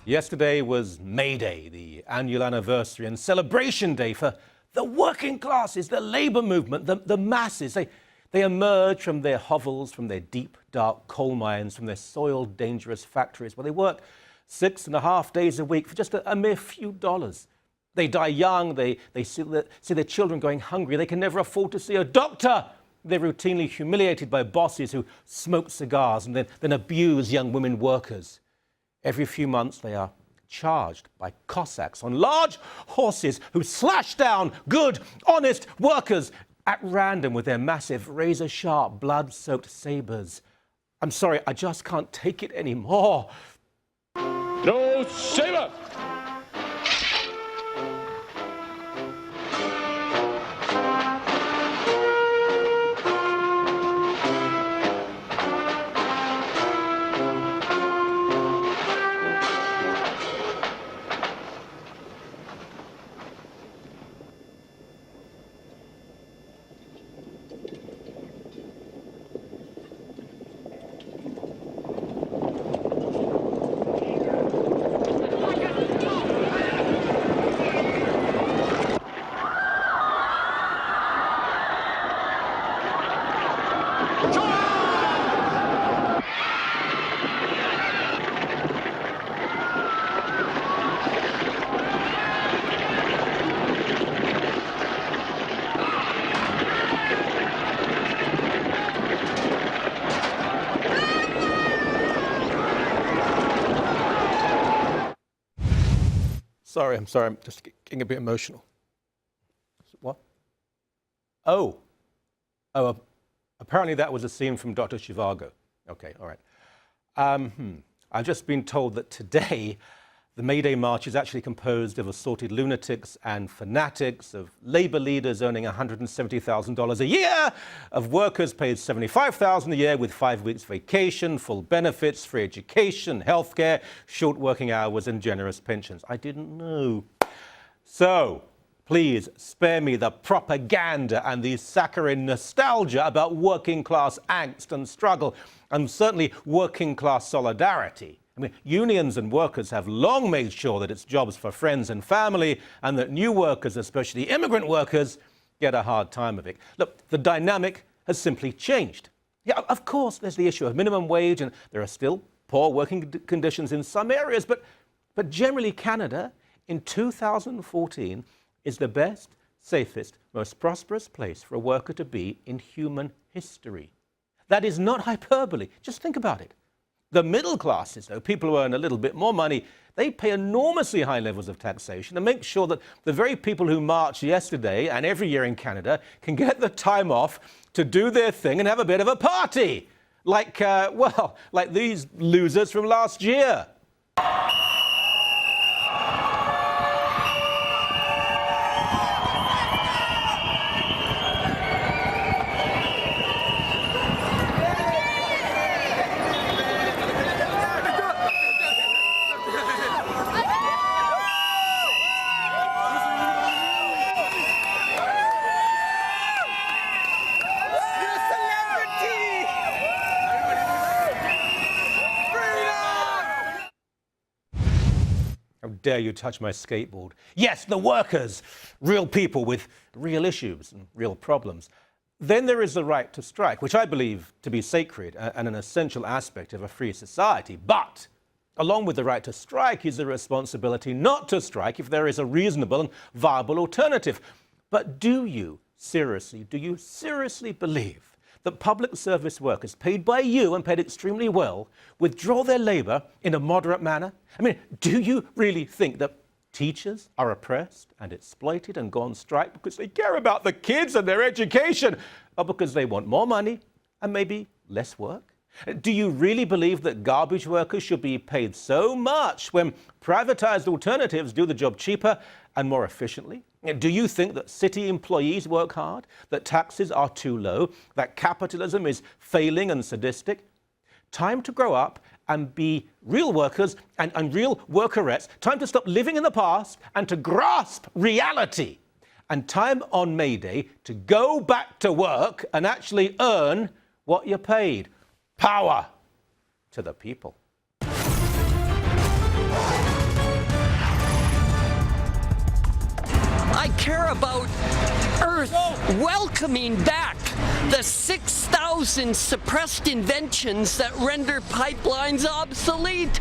Yesterday was May Day, the annual anniversary and celebration day for the working classes, the labour movement, the masses. They emerge from their hovels, from their deep, dark coal mines, from their soiled, dangerous factories where they work 6.5 days a week for just a mere few dollars. They die young, they see their children going hungry, they can never afford to see a doctor. They're routinely humiliated by bosses who smoke cigars and then abuse young women workers. Every few months, they are charged by Cossacks on large horses who slash down good, honest workers at random with their massive, razor-sharp, blood-soaked sabers. I'm sorry, I just can't take it anymore. No saber! I'm sorry, I'm just getting a bit emotional. What? Oh, apparently that was a scene from Dr. Zhivago. Okay, all right. I've just been told that today the May Day March is actually composed of assorted lunatics and fanatics, of labour leaders earning $170,000 a year, of workers paid $75,000 a year with 5 weeks vacation, full benefits, free education, healthcare, short working hours and generous pensions. I didn't know. So, please spare me the propaganda and the saccharine nostalgia about working class angst and struggle, and certainly working class solidarity. I mean, unions and workers have long made sure that it's jobs for friends and family, and that new workers, especially immigrant workers, get a hard time of it. Look, the dynamic has simply changed. Yeah, of course, there's the issue of minimum wage, and there are still poor working conditions in some areas, but generally Canada in 2014 is the best, safest, most prosperous place for a worker to be in human history. That is not hyperbole. Just think about it. The middle classes, though, people who earn a little bit more money, they pay enormously high levels of taxation and make sure that the very people who marched yesterday and every year in Canada can get the time off to do their thing and have a bit of a party. Like these losers from last year. How dare you touch my skateboard? Yes, the workers, real people with real issues and real problems. Then there is the right to strike, which I believe to be sacred and an essential aspect of a free society. But along with the right to strike is the responsibility not to strike if there is a reasonable and viable alternative. But do you seriously believe that public service workers paid by you and paid extremely well withdraw their labour in a moderate manner? I mean, do you really think that teachers are oppressed and exploited and go on strike because they care about the kids and their education, or because they want more money and maybe less work? Do you really believe that garbage workers should be paid so much when privatised alternatives do the job cheaper and more efficiently? Do you think that city employees work hard, that taxes are too low, that capitalism is failing and sadistic? Time to grow up and be real workers and real workerettes. Time to stop living in the past and to grasp reality. And time on May Day to go back to work and actually earn what you're paid. Power to the people. care about Earth welcoming back the 6,000 suppressed inventions that render pipelines obsolete?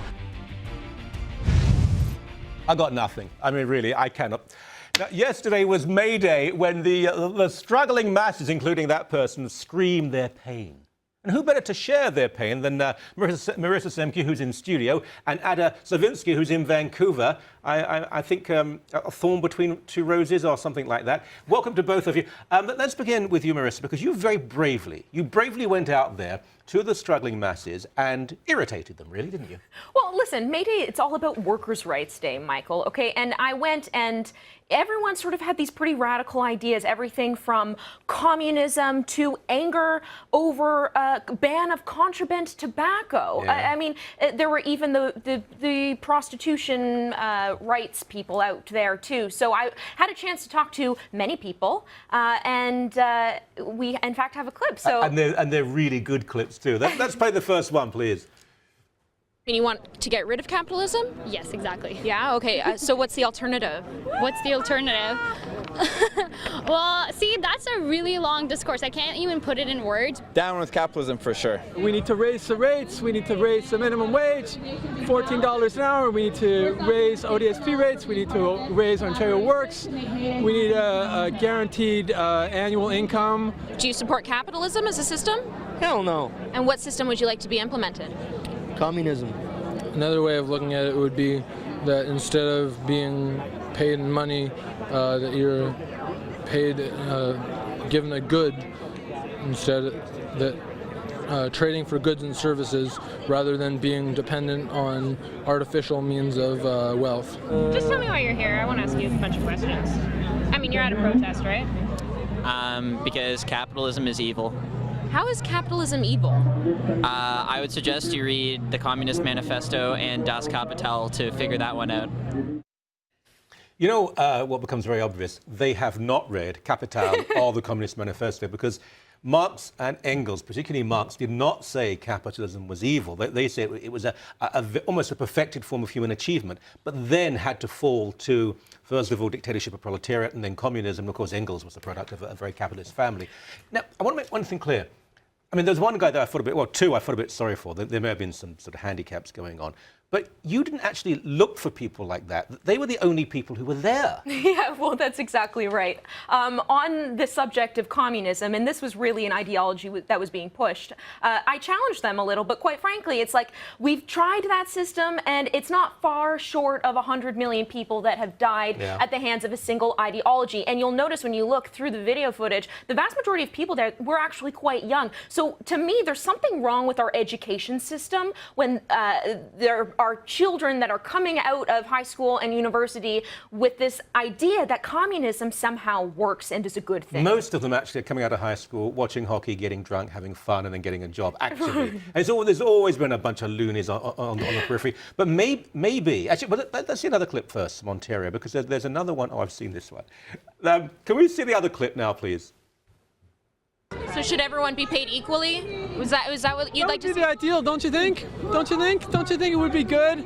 I got nothing. I mean, really, I cannot. Now, yesterday was May Day when the struggling masses, including that person, screamed their pain. And who better to share their pain than Marissa Semke, who's in studio, and Ada Savinsky, who's in Vancouver. I think a thorn between two roses or something like that. Welcome to both of you. Let's begin with you, Marissa, because you bravely went out there to the struggling masses and irritated them, really, didn't you? Well, listen, May Day, it's all about Workers' Rights Day, Michael, okay? And I went and everyone sort of had these pretty radical ideas, everything from communism to anger over a ban of contraband tobacco. Yeah. I mean, there were even the prostitution rights people out there, too. So I had a chance to talk to many people, and we, in fact, have a clip. So and they're really good clips, too. Let's play the first one, please. And you want to get rid of capitalism? Yes, exactly. Yeah, okay. So what's the alternative? What's the alternative? Well, see, that's a really long discourse. I can't even put it in words. Down with capitalism for sure. We need to raise the rates. We need to raise the minimum wage, $14 an hour. We need to raise ODSP rates. We need to raise Ontario Works. We need a guaranteed annual income. Do you support capitalism as a system? Hell no. And what system would you like to be implemented? Communism. Another way of looking at it would be that instead of being paid in money, that you're paid, given a good, instead that trading for goods and services rather than being dependent on artificial means of wealth. Just tell me why you're here. I want to ask you a bunch of questions. I mean, you're at a protest, right? Because capitalism is evil. How is capitalism evil? I would suggest you read the Communist Manifesto and Das Kapital to figure that one out. You know what becomes very obvious? They have not read Capital or the Communist Manifesto, because Marx and Engels, particularly Marx, did not say capitalism was evil. They said it was almost a perfected form of human achievement, but then had to fall to, first of all, dictatorship of proletariat, and then communism. Of course, Engels was the product of a very capitalist family. Now, I want to make one thing clear. I mean, there's one guy that I thought a bit, well, two I thought a bit sorry for. There may have been some sort of handicaps going on. But you didn't actually look for people like that. They were the only people who were there. Yeah, well, that's exactly right. On the subject of communism, and this was really an ideology that was being pushed, I challenged them a little, but quite frankly, it's like, we've tried that system, and it's not far short of 100 million people that have died at the hands of a single ideology. And you'll notice when you look through the video footage, the vast majority of people there were actually quite young. So to me, there's something wrong with our education system when there are children that are coming out of high school and university with this idea that communism somehow works and is a good thing. Most of them actually are coming out of high school, watching hockey, getting drunk, having fun, and then getting a job, actually. And there's always been a bunch of loonies on the periphery. But maybe, actually, but let's see another clip first from Ontario, because there's another one. Oh, I've seen this one. Can we see the other clip now, please? So should everyone be paid equally? Was that what you'd like to see? That would be the ideal, don't you think? Don't you think? Don't you think it would be good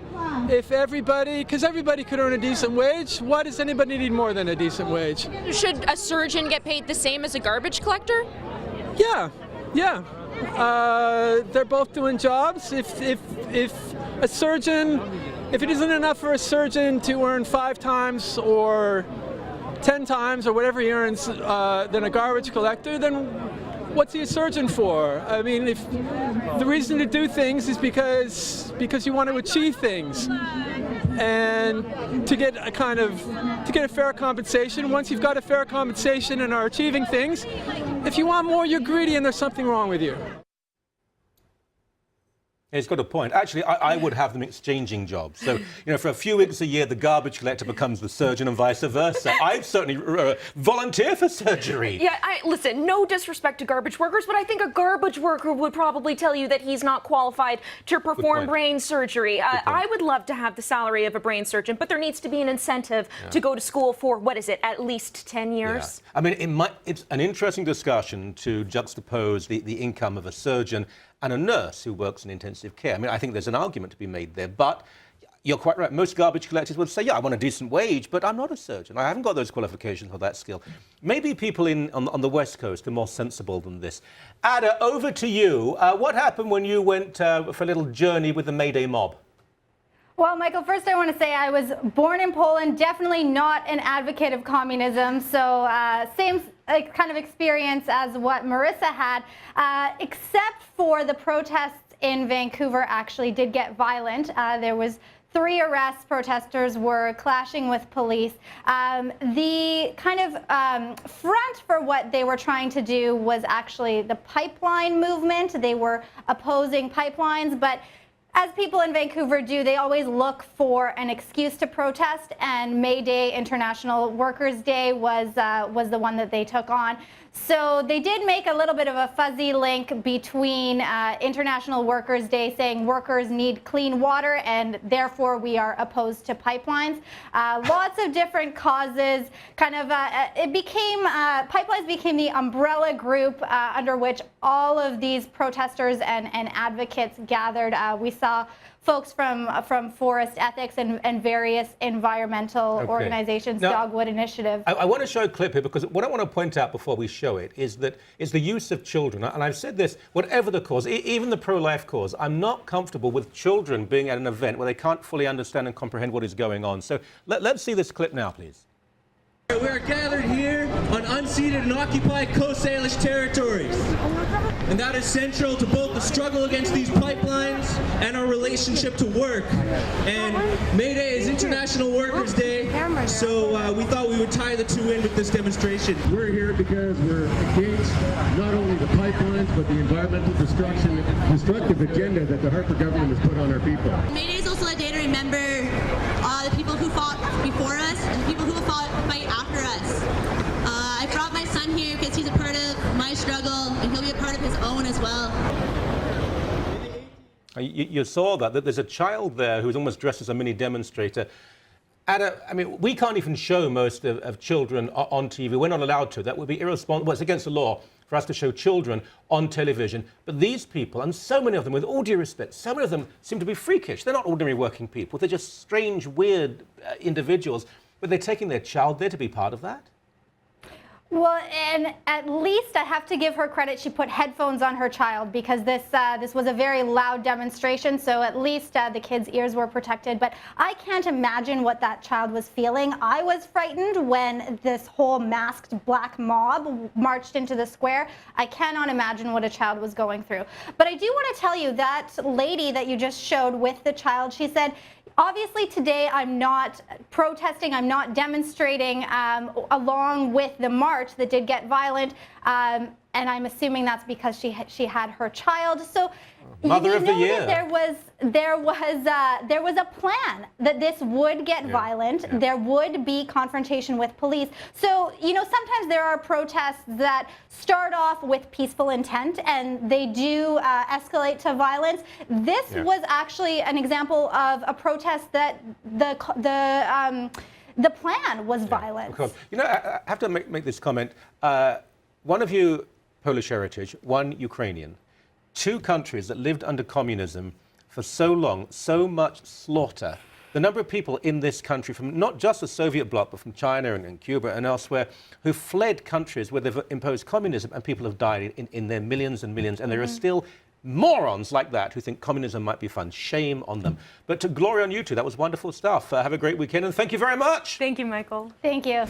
if everybody, because everybody could earn a decent wage? Why does anybody need more than a decent wage? Should a surgeon get paid the same as a garbage collector? Yeah. They're both doing jobs. If a surgeon, if it isn't enough for a surgeon to earn 5 times or 10 times or whatever he earns than a garbage collector, then what's he a surgeon for? I mean, if the reason to do things is because you want to achieve things, and to get a fair compensation. Once you've got a fair compensation and are achieving things, if you want more, you're greedy and there's something wrong with you. He's got a point. Actually, I would have them exchanging jobs. So, for a few weeks a year, the garbage collector becomes the surgeon and vice versa. I'd certainly volunteer for surgery. Yeah, listen, no disrespect to garbage workers, but I think a garbage worker would probably tell you that he's not qualified to perform brain surgery. I would love to have the salary of a brain surgeon, but there needs to be an incentive to go to school for, what is it, at least 10 years? Yeah. I mean, it's an interesting discussion to juxtapose the income of a surgeon and a nurse who works in intensive care. I mean, I think there's an argument to be made there, but You're quite right. Most garbage collectors would say, yeah, I want a decent wage, but I'm not a surgeon. I haven't got those qualifications or that skill. Maybe people on the West Coast are more sensible than this. Ada, over to you. What happened when you went for a little journey with the Mayday mob? Well, Michael, first I want to say I was born in Poland, definitely not an advocate of communism, so same kind of experience as what Marissa had, except for the protests in Vancouver actually did get violent. There was 3 arrests. Protesters were clashing with police. The kind of front for what they were trying to do was actually the pipeline movement. They were opposing pipelines, but as people in Vancouver do, they always look for an excuse to protest, and May Day, International Workers' Day, was the one that they took on. So they did make a little bit of a fuzzy link between International Workers' Day saying workers need clean water and therefore we are opposed to pipelines. Lots of different causes. Kind of, pipelines became the umbrella group under which all of these protesters and advocates gathered. We saw folks from Forest Ethics and various environmental organizations, now, Dogwood Initiative. I want to show a clip here because what I want to point out before we show it is that it's the use of children. And I've said this, whatever the cause, even the pro-life cause, I'm not comfortable with children being at an event where they can't fully understand and comprehend what is going on. So let's see this clip now, please. We are gathered here on unceded and occupied Coast Salish territories. And that is central to both the struggle against these pipelines and our relationship to work. And May Day is International Workers' Day, so we thought we would tie the two in with this demonstration. We're here because we're against not only the pipelines, but the environmental destructive agenda that the Harper government has put on our people. May Day is also a day to remember the people who fought before us and the people who will fight after us. I brought my son here because he's a part of my struggle and he'll be a part of his own as well. You saw that there's a child there who's almost dressed as a mini demonstrator. I mean, we can't even show most of children on TV. We're not allowed to. That would be irresponsible. Well, it's against the law for us to show children on television. But these people, and so many of them, with all due respect, so many of them seem to be freakish. They're not ordinary working people. They're just strange, weird individuals. But they're taking their child there to be part of that? Well, and at least I have to give her credit. She put headphones on her child because this was a very loud demonstration. So at least the kids' ears were protected. But I can't imagine what that child was feeling. I was frightened when this whole masked black mob marched into the square. I cannot imagine what a child was going through. But I do want to tell you that lady that you just showed with the child, she said, obviously today I'm not protesting, I'm not demonstrating along with the march that did get violent, and I'm assuming that's because she had her child. So Mother of the Year. There was a plan that this would get violent. Yeah. There would be confrontation with police. So, you know, sometimes there are protests that start off with peaceful intent and they do escalate to violence. This was actually an example of a protest that the plan was violence. You know, I have to make this comment. One of you Polish heritage, one Ukrainian. 2 countries that lived under communism for so long, so much slaughter. The number of people in this country from not just the Soviet bloc, but from China and Cuba and elsewhere, who fled countries where they've imposed communism and people have died in their millions and millions. And there are still morons like that who think communism might be fun. Shame on them. But to glory on you two, that was wonderful stuff. Have a great weekend and thank you very much. Thank you, Michael. Thank you.